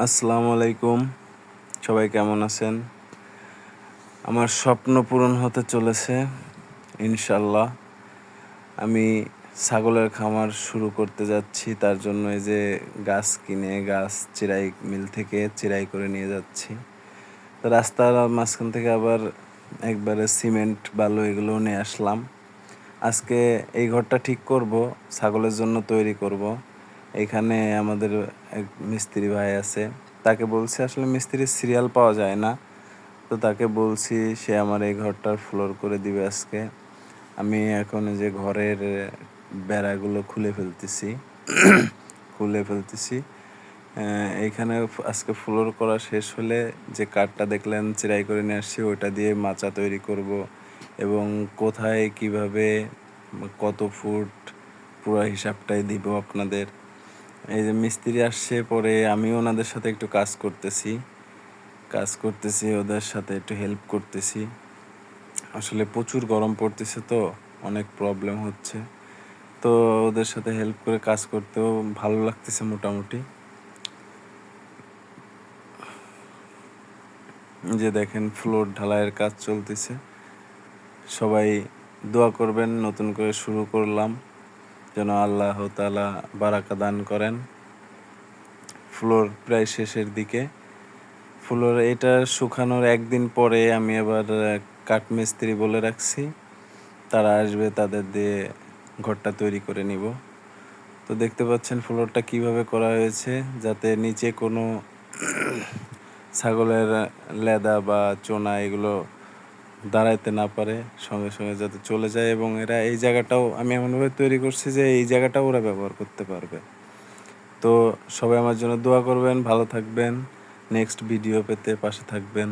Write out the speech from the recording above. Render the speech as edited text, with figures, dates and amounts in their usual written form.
আসসালামু আলাইকুম, সবাই কেমন আছেন? আমার স্বপ্ন পূরণ হতে চলেছে ইনশাল্লাহ। আমি ছাগলের খামার শুরু করতে যাচ্ছি। তার জন্য এই যে গাছ চিরাই মিল থেকে চিরাই করে নিয়ে যাচ্ছি। তো রাস্তার মাঝখান থেকে আবার একবারে সিমেন্ট বালু এগুলোও নিয়ে আসলাম। আজকে এই ঘরটা ঠিক করব, ছাগলের জন্য তৈরি করব। এখানে আমাদের এক মিস্ত্রি ভাই আছে, তাকে বলছি, আসলে মিস্ত্রির সিরিয়াল পাওয়া যায় না, তো তাকে বলছি সে আমার এই ঘরটার ফ্লোর করে দিবে আজকে। আমি এখন এই যে ঘরের বেড়াগুলো খুলে ফেলতেছি। এইখানে আজকে ফ্লোর করা শেষ হলে যে কাঠটা দেখলেন চিরাই করে নিয়ে আসছি, ওইটা দিয়ে মাচা তৈরি করব এবং কোথায় কিভাবে কত ফুট পুরো হিসাবটাই দিব আপনাদের। এই যে মিস্ত্রি আসছে, পরে আমি ওনাদের সাথে একটু কাজ করতেছি, ওদের সাথে একটু হেল্প করতেছি। আসলে প্রচুর গরম পড়তেছে, তো অনেক প্রবলেম হচ্ছে, তো ওদের সাথে হেল্প করে কাজ করতেও ভালো লাগতেছে মোটামুটি। যে দেখেন ফ্লোর ঢালাইয়ের কাজ চলতেছে। সবাই দোয়া করবেন, নতুন করে শুরু করলাম, যেন আল্লাহ তাআলা বারাকা দান করেন। ফ্লোর প্রায় শেষের দিকে। ফ্লোর এটা শুকানোর একদিন পরে আমি আবার কাঠমিস্ত্রি বলে রাখছি, তারা আসবে, তাদের দিয়ে ঘরটা তৈরি করে নিব। তো দেখতে পাচ্ছেন ফ্লোরটা কিভাবে করা হয়েছে, যাতে নিচে কোনো ছাগলের লেদা বা চোনা এগুলো দাঁড়াইতে না পারে, সঙ্গে সঙ্গে যাতে চলে যায়, এবং এরা এই জায়গাটাও আমি এমনভাবে তৈরি করছি যে এই জায়গাটাও ওরা ব্যবহার করতে পারবে। তো সবাই আমার জন্য দোয়া করবেন, ভালো থাকবেন, নেক্সট ভিডিও পেতে পাশে থাকবেন।